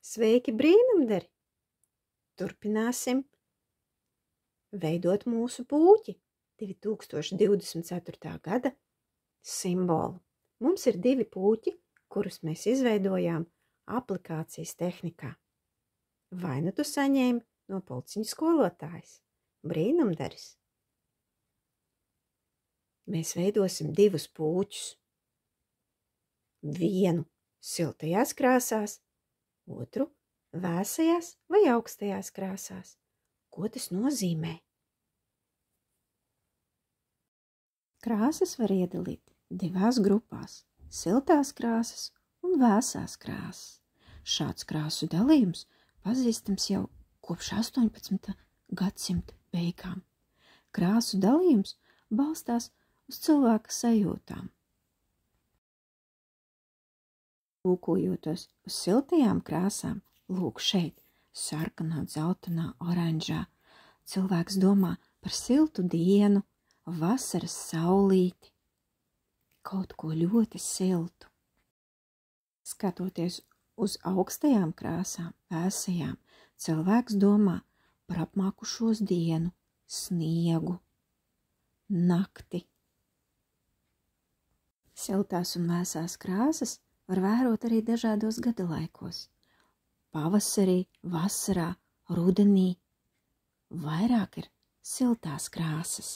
Sveiki, brīnumdari! Turpināsim veidot mūsu puķi 2024. gada simbolu. Mums ir 2 puķi, kurus mēs izveidojām aplikācijas tehnikā. Vai nu tu saņēmi no pulciņu skolotājas? Brīnumdaris! Mēs veidosim 2 puķus. Vienu siltajās krāsās, otru vēsajās vai augstajās krāsās. Ko tas nozīmē? Krāsas var iedalīt 2 grupās – siltās krāsas un vēsās krāsas. Šāds krāsu dalījums pazīstams jau kopš 18. gadsimta beigām. Krāsu dalījums balstās uz cilvēka sajūtām. Lūkojot uz siltajām krāsām, lūk šeit, sarkanā, dzeltenā, oranžā, cilvēks domā par siltu dienu, vasaras saulīti, kaut ko ļoti siltu. Skatoties uz augstajām krāsām, vēsajām, cilvēks domā par apmākušos dienu, sniegu, nakti. Siltās un vēsās krāsas var vērot arī dažādos gadalaikos. Pavasarī, vasarā, rudenī vairāk ir siltās krāsas.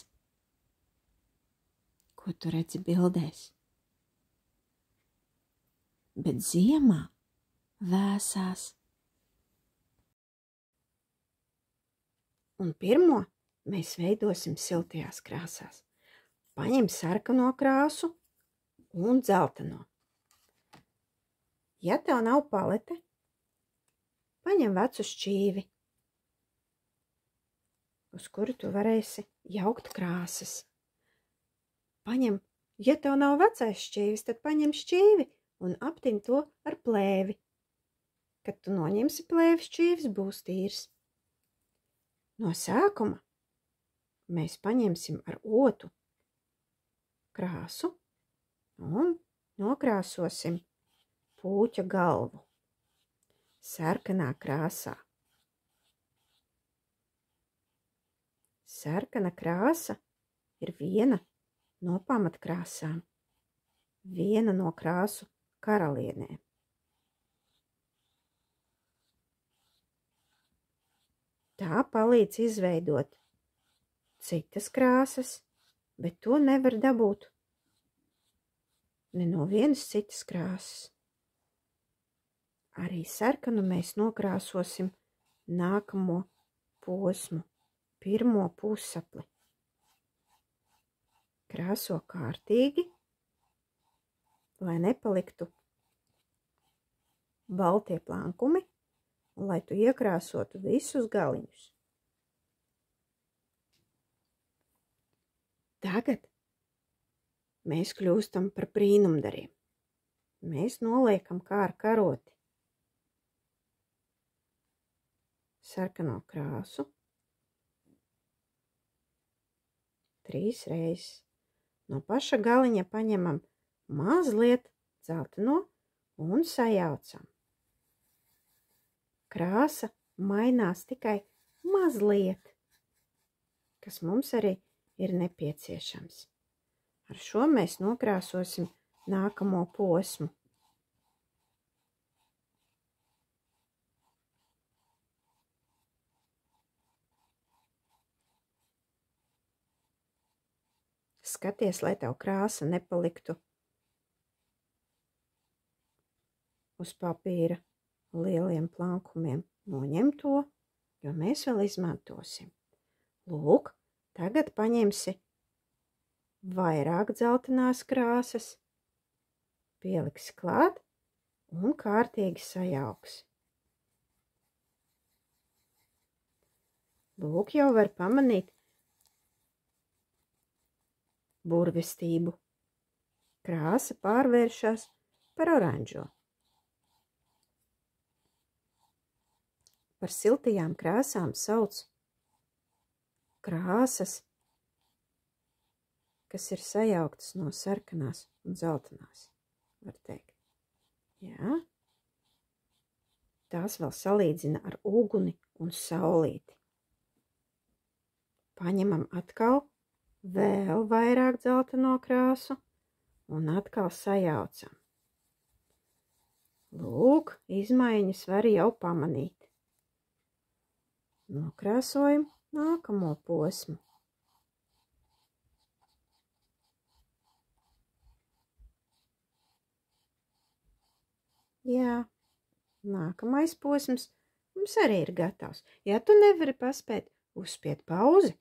Ko tu redzi bildēs? Bet ziemā vēsās. Un pirmo mēs veidosim siltajās krāsās. Paņem sarkano krāsu un dzelteno. Ja tev nav palete, paņem vecu šķīvi, uz kuru tu varēsi jaukt krāsas. Ja tev nav vecais šķīvis, tad paņem šķīvi un aptin to ar plēvi. Kad tu noņemsi plēvi, šķīvis būs tīrs. No sākuma mēs paņemsim ar otu krāsu un nokrāsosim puķa galvu sarkanā krāsā. Sarkana krāsa ir viena no pamatkrāsām, viena no krāsu karalienēm. Tā palīdz izveidot citas krāsas, bet to nevar dabūt ne no vienas citas krāsas. Arī sarkanu mēs nokrāsosim nākamo posmu, pirmo pusapli. Krāso kārtīgi, lai nepaliktu baltie plankumi un lai tu iekrāsotu visus galiņus. Tagad mēs kļūstam par brīnumdariem. Mēs noliekam kā ar karoti sarkano krāsu 3 reizes. No paša galiņa paņemam mazliet dzelteno un sajaucam. Krāsa mainās tikai mazliet, kas mums arī ir nepieciešams. Ar šo mēs nokrāsosim nākamo posmu. Skaties, lai tev krāsa nepaliktu uz papīra lieliem plankumiem. Noņem to, jo mēs vēl izmantosim. Lūk, tagad paņemsi vairāk dzeltenās krāsas, pieliksi klāt un kārtīgi sajauksi. Lūk, jau var pamanīt burvestību. Krāsa pārvēršas par oranžo. Par siltajām krāsām sauc krāsas, kas ir sajauktas no sarkanās un dzeltenās, var teikt. Jā. tās vēl salīdzina ar uguni un saulīti. Paņemam atkal vēl vairāk dzelteno krāsu un atkal sajaucam. Lūk, izmaiņas var jau pamanīt. Nokrāsojam nākamo posmu. Jā, nākamais posms mums arī ir gatavs. Ja tu nevari paspēt, uzspied pauzi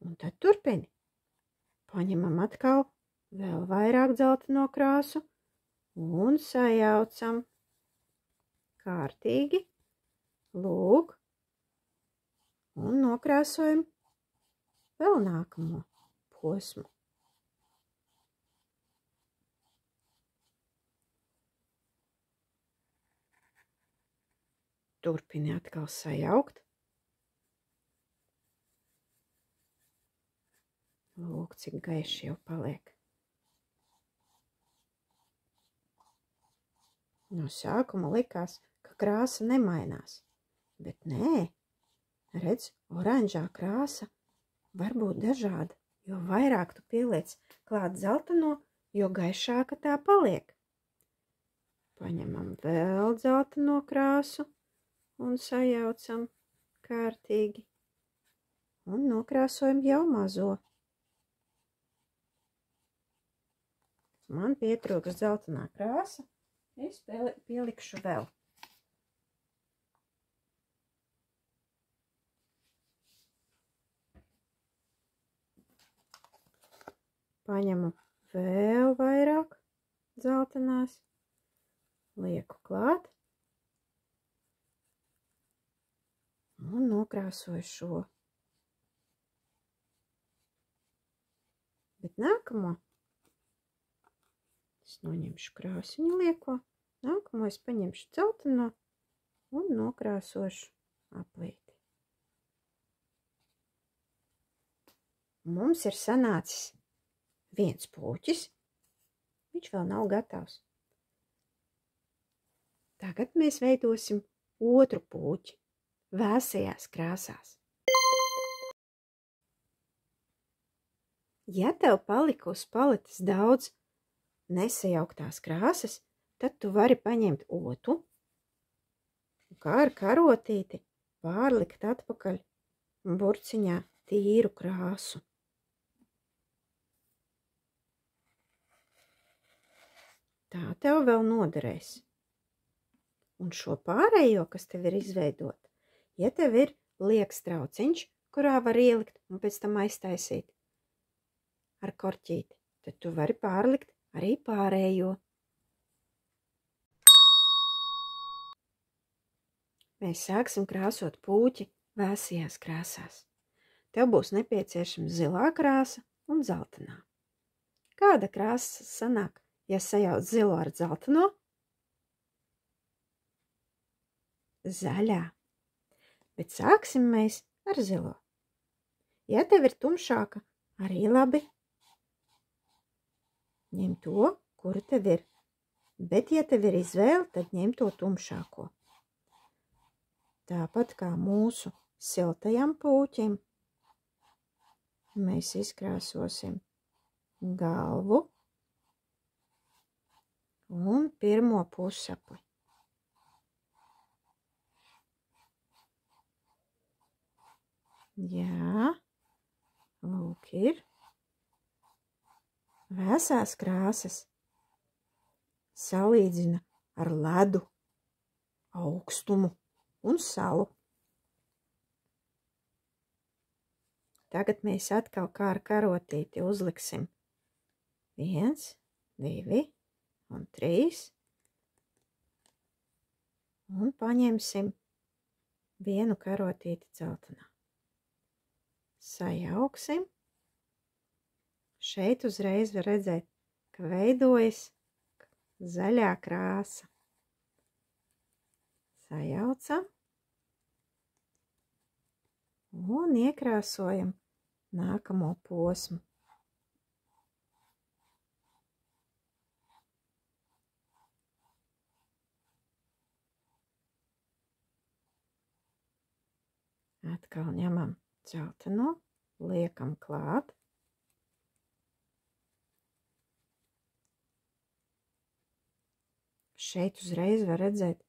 un tad turpini. Paņemam atkal vēl vairāk dzelteno krāsu un sajaucam kārtīgi. Lūk, un nokrāsojam vēl nākamo posmu. Turpini atkal sajaukt. Lūk, cik gaiši jau paliek. No sākuma likās, ka krāsa nemainās, bet nē, redz, oranžā krāsa var būt dažāda, jo vairāk tu pieliec klāt dzelteno, jo gaišāka tā paliek. Paņemam vēl dzelteno krāsu un sajaucam kārtīgi un nokrāsojam jau mazo. Man pietrūks dzeltenā krāsa, es pielikšu vēl. Paņemu vēl vairāk dzeltenās, lieku klāt un nokrāsoju šo. Bet nākamo es noņemšu krāsiņu lieko, nākamo es paņemšu dzelteno un nokrāsošu aplīti. Mums ir sanācis viens puķis, viņš vēl nav gatavs. Tagad mēs veidosim otru puķi vēsajās krāsās. Ja tev palika uz paletes daudz nesajauktās krāsas, tad tu vari paņemt otu, kā ar karotīti pārlikt atpakaļ burciņā tīru krāsu. Tā tev vēl noderēs. Un šo pārējo, kas tev ir izveidot, ja tev ir liekas trauciņš, kurā var ielikt un pēc tam aiztaisīt ar korķīti, tad tu vari pārlikt arī pārējo. Mēs sāksim krāsot puķi vēsajās krāsās. Tev būs nepieciešama zilā krāsa un dzeltenā. Kāda krāsa sanāk, ja sajauc zilo ar dzelteno? Zaļā. Bet sāksim mēs ar zilo. Ja tev ir tumšāka, arī labi. Ņem to, kuru tev ir. Bet, ja tev ir izvēle, tad ņem to tumšāko. Tāpat kā mūsu siltajam puķim, mēs izkrāsosim galvu un pirmo pusapli. Jā, lūk ir. Vēsās krāsas salīdzina ar ledu, augstumu un salu. Tagad mēs atkal kā ar karotīti uzliksim 1, 2 un 3 un paņemsim vienu karotīti dzeltenā. Sajauksim. Šeit uzreiz var redzēt, ka veidojas zaļā krāsa. Sajaucam un iekrāsojam nākamo posmu. Atkal ņemam dzelteno, liekam klāt. Šeit uzreiz var redzēt,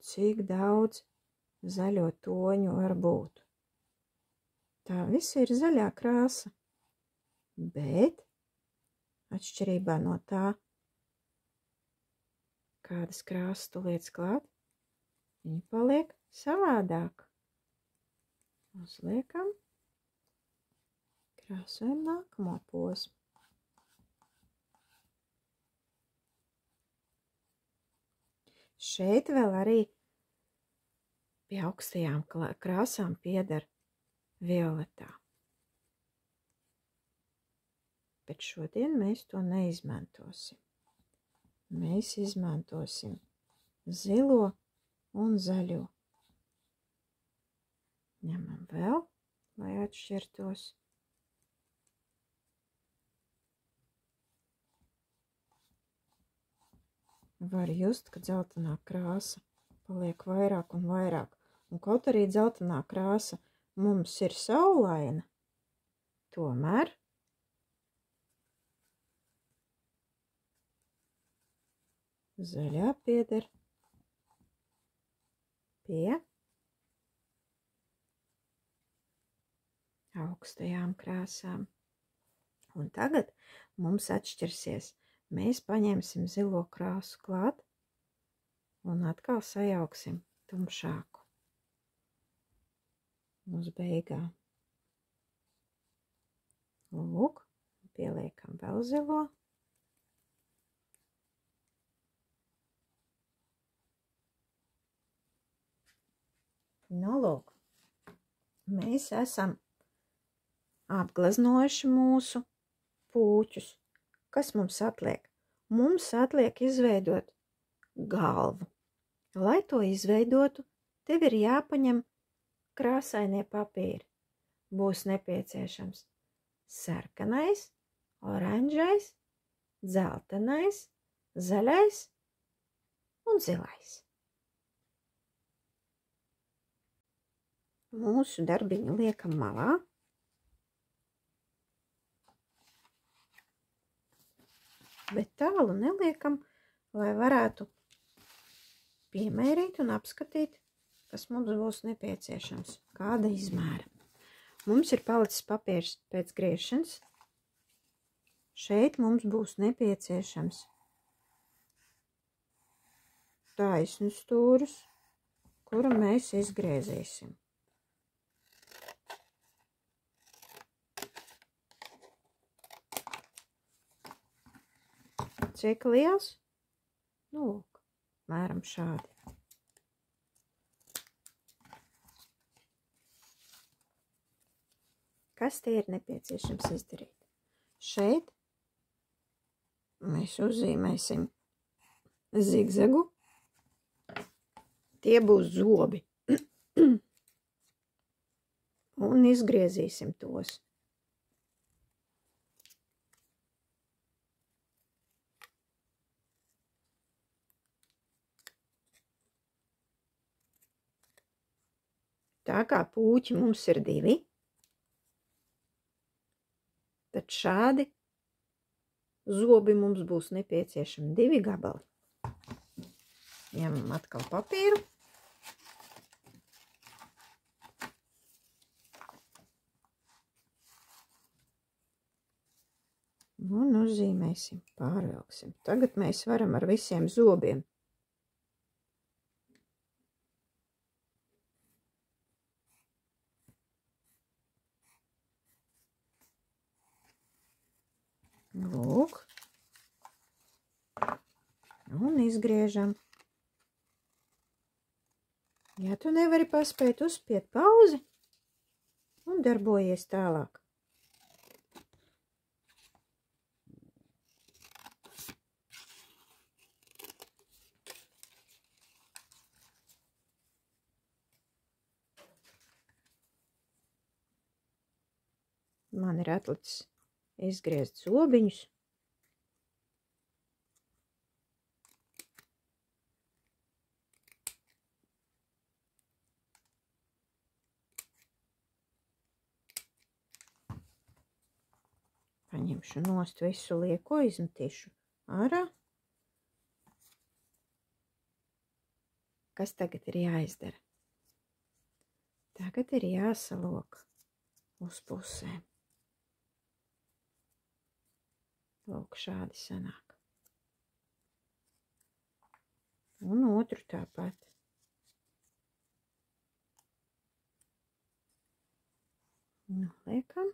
cik daudz zaļo toņu var būt. Tā viss ir zaļā krāsa, bet atšķirībā no tā, kādas krāsas tu liec klāt, viņi paliek savādāk. Uzliekam, krāsojam nākamo posmu. Šeit vēl arī pie augstajām krāsām pieder violetā. Bet šodien mēs to neizmantosim. Mēs izmantosim zilo un zaļo. Ņemam vēl, lai atšķirtos. Var just, ka dzeltenā krāsa paliek vairāk un vairāk. Un kaut arī dzeltenā krāsa mums ir saulaina, tomēr zaļā pieder pie augstajām krāsām. Un tagad mums atšķirsies. Mēs paņemsim zilo krāsu klāt un atkal sajauksim tumšāku uz beigām. Lūk, pieliekam vēl zilo. Nu, lūk, mēs esam apgleznojuši mūsu pūķus. Kas mums atliek? Mums atliek izveidot galvu. Lai to izveidotu, tev ir jāpaņem krāsainie papīri. Būs nepieciešams sarkanais, oranžais, dzeltenais, zaļais un zilais. Mūsu darbiņu liekam malā. Bet tālu neliekam, lai varētu piemērīt un apskatīt, kas mums būs nepieciešams, kāda izmēra. Mums ir palicis papīrs pēc griešanas. Šeit mums būs nepieciešams taisnus stūrus, kuru mēs izgriezīsim. Cik liels? Nu, lūk, mēram šādi. Kas te ir nepieciešams izdarīt? Šeit mēs uzzīmēsim zigzagu. Tie būs zobi. Un izgriezīsim tos. Tā kā pūķi mums ir 2, tad šādi zobi mums būs nepieciešami 2 gabali. Ņemam atkal papīru. Un uzzīmēsim, pārvilksim. Tagad mēs varam ar visiem zobiem. Lūk. Un izgriežam. Ja tu nevari paspēt, uzspied pauzi un darbojies tālāk. Man ir atlicis izgriezt zobiņus. Paņemšu nost visu lieko, izmetīšu ārā. Kas tagad ir jāizdara? Tagad ir jāsalok uz pusēm. Lūk, šādi sanāk. Un otru tāpat. Noliekam.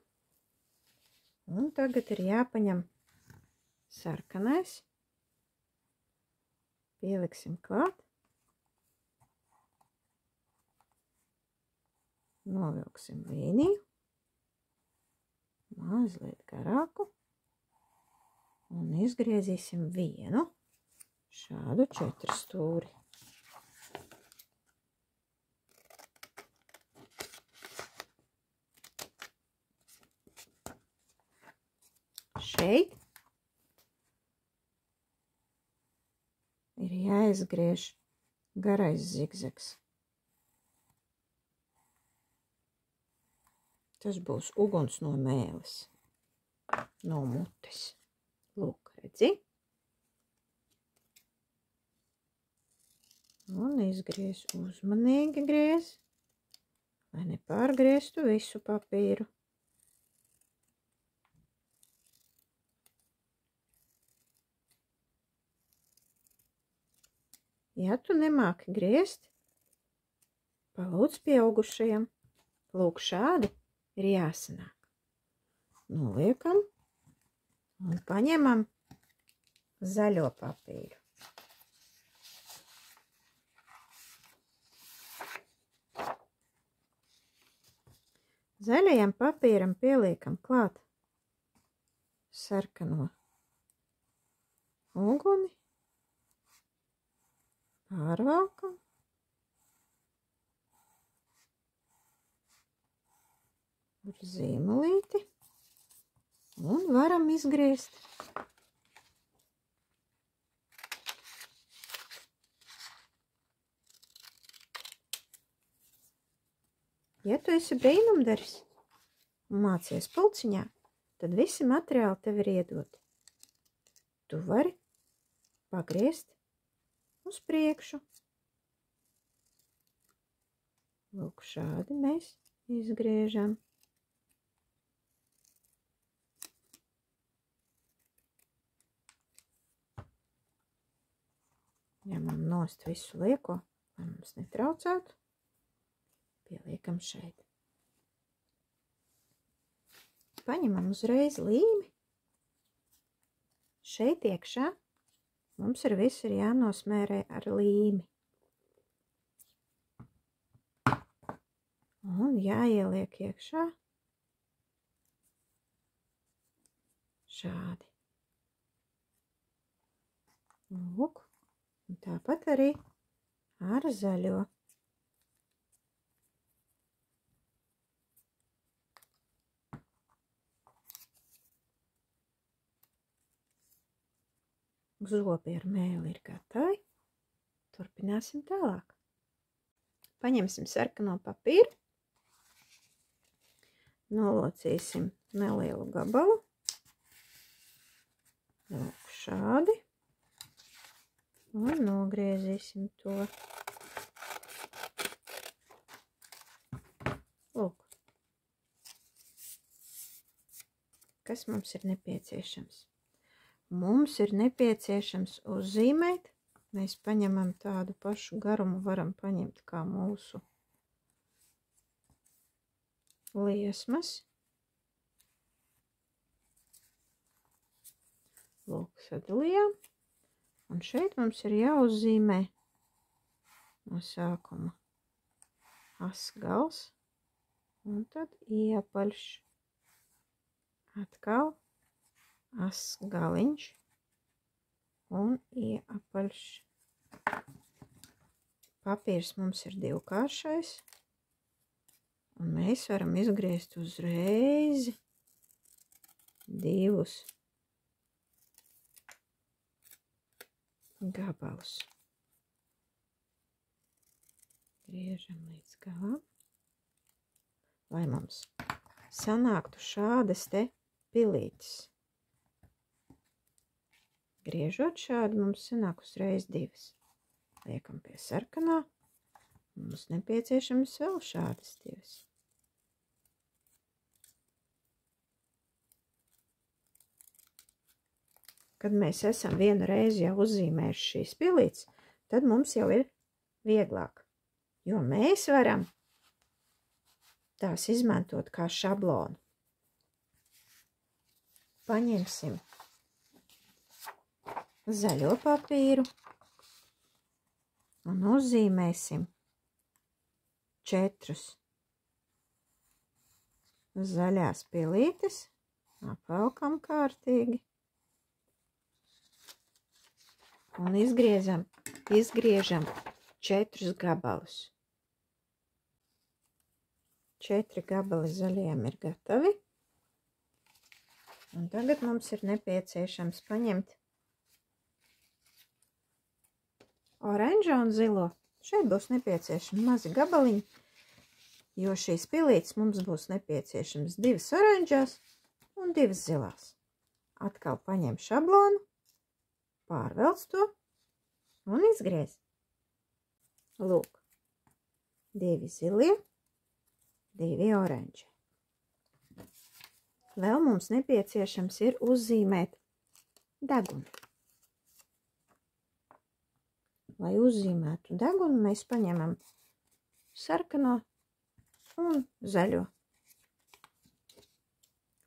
Un tagad ir jāpaņem sarkanais. Pieliksim klāt. Novilksim līniju. Mazliet garāku. Un izgriezīsim vienu šādu 4 stūri. Šeit ir jāizgriež garais zigzags. Tas būs uguns no mēles, no mutes. Lūk, redzi? Un izgriez, uzmanīgi griez, lai nepārgrieztu visu papīru. Ja tu nemāki griezt, palūdz pieaugušajam. Lūk, šādi ir jāsanāk. Noliekam un paņemam zaļo papīru. Zaļajam papīram pieliekam klāt sarkano uguni. Pārvalkam. Ar zīmolīti. Un varam izgriezt. Ja tu esi brīnumdaris un mācies pulciņā, tad visi materiāli tev ir iedoti. Tu vari pagriezt uz priekšu. Lūk, šādi mēs izgriežam. Ņemam nost visu lieko, lai mums netraucētu. Pieliekam šeit. Paņemam uzreiz līmi. Šeit iekšā mums viss ir jānosmērē ar līmi. Un jāieliek iekšā šādi. Lūk, un tāpat arī ar zaļo. Zobi ar mēli ir gatavi. Turpināsim tālāk. Paņemsim sarkano papīru. Nolocīsim nelielu gabalu. Lūk, šādi. Un nogriezīsim to. Lūk. Kas mums ir nepieciešams? Mums ir nepieciešams uzzīmēt. Mēs paņemam tādu pašu garumu, varam paņemt kā mūsu liesmas. Lūk, sadalījām. Un šeit mums ir jāuzzīmē no sākuma asgals un tad iepaļš. Atkal asgaliņš un iepaļš. Papīrs mums ir divkāršais. Un mēs varam izgriezt uzreiz divus gabalus. Griežam līdz galam, lai mums sanāktu šādas te pilītes. Griežot šādi mums sanāk uzreiz 2. Liekam pie sarkanā. Mums nepieciešams vēl šādas 2. Kad mēs esam vienu reizi jau uzzīmējuši šīs pilītes, tad mums jau ir vieglāk, jo mēs varam tās izmantot kā šablonu. Paņemsim zaļo papīru un uzzīmēsim 4 zaļās pilītes, apvelkam kārtīgi un izgriežam 4 gabalus. 4 gabali zaļiem ir gatavi. Un tagad mums ir nepieciešams paņemt oranžo un zilo. Šeit būs nepieciešami mazi gabaliņi, jo šīs pilītes mums būs nepieciešams 2 oranžās un 2 zilās. Atkal paņem šablonu, pārvelc to un izgriez. Lūk, 2 zilie, 2 oranži. Vēl mums nepieciešams ir uzzīmēt degunu. Lai uzzīmētu degunu, mēs paņemam sarkano un zaļo.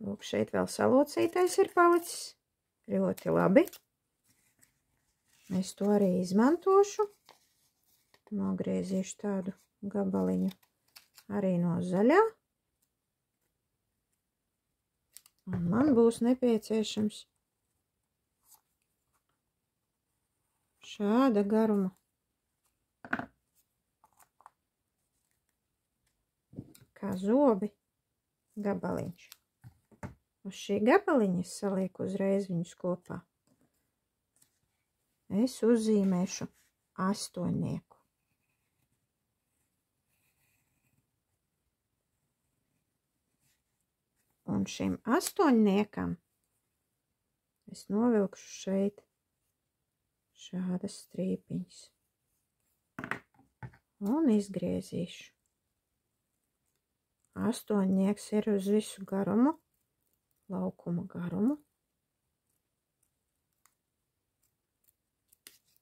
Lūk, šeit vēl salocītais ir palicis. Ļoti labi. Es to arī izmantošu. Nogriezīšu tādu gabaliņu arī no zaļā. Un man būs nepieciešams šāda garuma kā zobi gabaliņš. Uz šī gabaliņa es salieku uzreiz viņus kopā. Es uzzīmēšu 8. Un šim 8. es novilkšu šeit šādas strīpiņas un izgriezīšu. 8 ir uz visu garumu, laukuma garumu.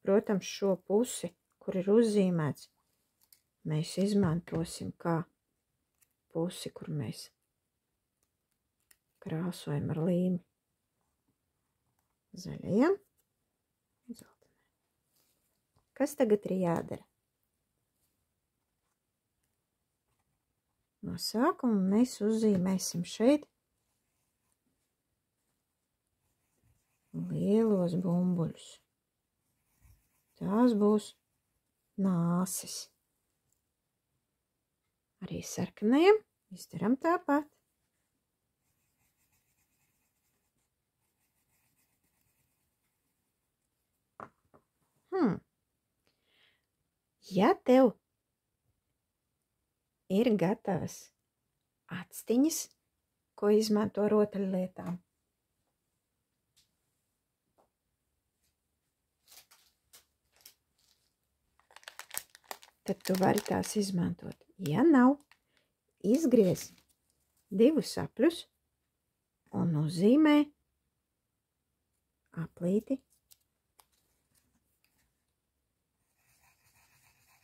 Protams, šo pusi, kur ir uzzīmēts, mēs izmantosim kā pusi, kur mēs krāsojam ar līmi zaļajam un zeltainiem. Kas tagad ir jādara? No sākuma mēs uzzīmēsim šeit lielos bumbuļus. Tās būs nāses. Arī sarkanajam izdaram tāpat. Ja tev ir gatavas actiņas, ko izmanto rotaļlietām, tad tu vari tās izmantot. Ja nav, izgriez 2 apļus un uzzīmē aplīti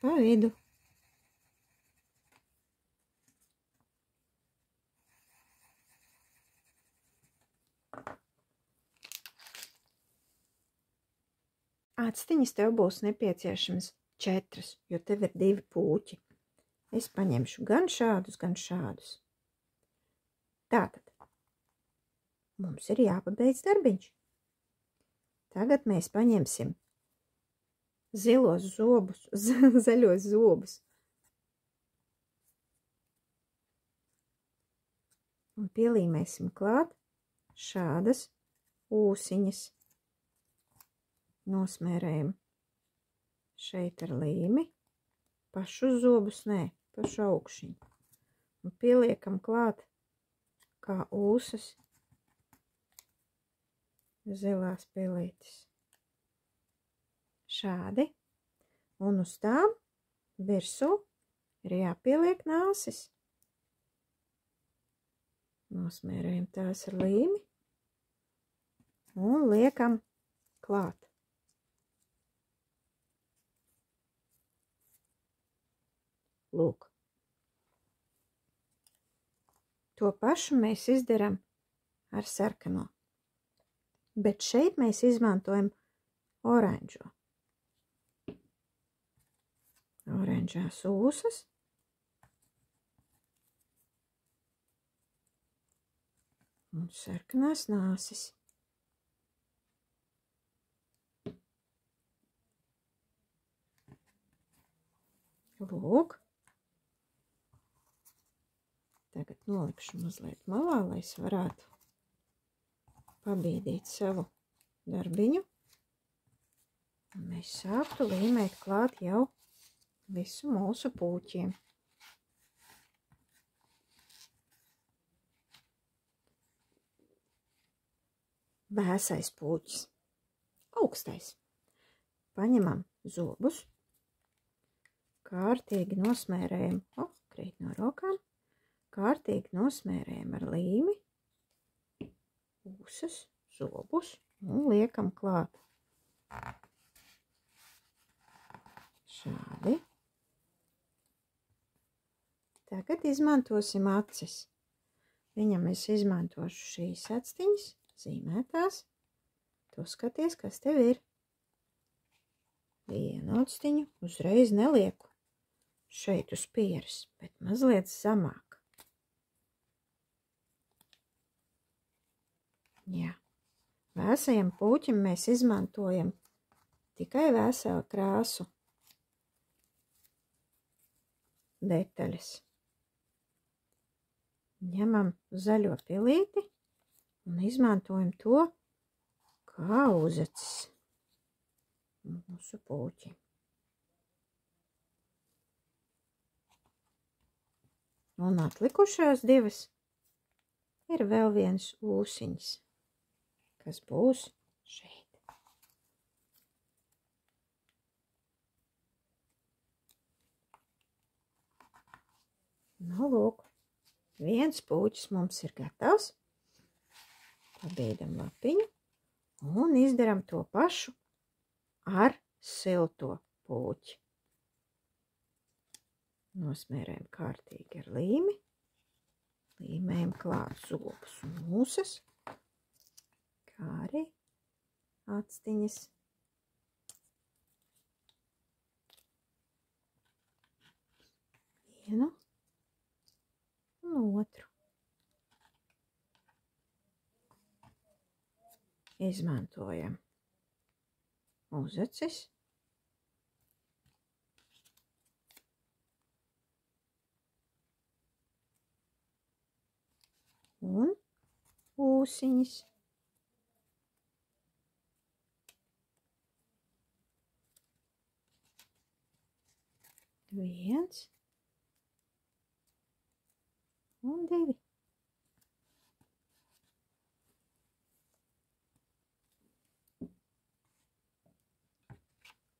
pa vidu. Actiņas tev būs nepieciešams 4, jo tev ir 2 pūķi. Es paņemšu gan šādus, gan šādus. Tātad mums ir jāpabeidz darbiņš. Tagad mēs paņemsim zaļos zobus un pielīmēsim klāt šādas ūsiņas. Nosmērējam šeit ar līmi, pašu zobus, nē, pašu augšiņu. Un pieliekam klāt kā ūsas zilās pilītes. šādi, un uz tām virsū ir jāpieliek nāsis. Nosmērējam tās ar līmi un liekam klāt. Lūk. To pašu mēs izdaram ar sarkano. Bet šeit mēs izmantojam oranžo. Oranžās ūsas. Un sarkanās nāsis. Lūk. Tagad nolikšu mazliet malā, lai es varētu pabīdīt savu darbiņu. Un mēs sāktu līmēt klāt jau visu mūsu pūķiem. Vēsais pūķis. Augstais. Paņemam zobus. Kārtīgi nosmērējam. Krīt no rokām. Kārtīgi nosmērējam ar līmi. Ūsas, zobus un liekam klāt. Šādi. Tagad izmantosim acis. Viņam es izmantošu šīs actiņas, zīmētās. Tu skaties, kas tev ir. Vienu actiņu uzreiz nelieku šeit uz pieres, bet mazliet zamāk. Jā. Vēsajam pūķim mēs izmantojam tikai vēsā krāsu detaļas. Ņemam zaļo pilīti un izmantojam to kā uzacis mūsu pūķim. Un atlikušās divas ir vēl viens ūsiņš, kas būs šeit. Nu, lūk, viens pūķis mums ir gatavs. Pabīdam lapiņu un izdaram to pašu ar silto pūķi. Nosmērējam kārtīgi ar līmi. Līmējam klāt zobus un ūsas, kā arī actiņas. Vienu un otru. Izmantojam uzacis. Un ūsiņas. Viens un divi.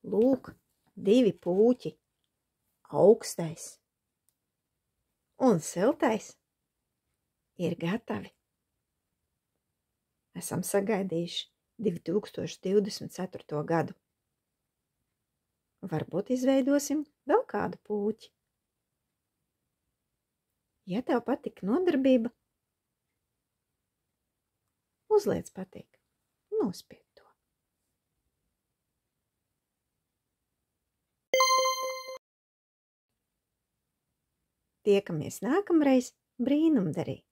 Lūk, divi pūķi, augstais un siltais ir gatavi. Esam sagaidījuši 2024. gadu. Varbūt izveidosim vēl kādu pūķi. Ja tev patika nodarbība, uzliec patīk, nospied to. Tiekamies nākamreiz brīnumdarī.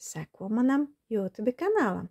Seko manam YouTube kanālam.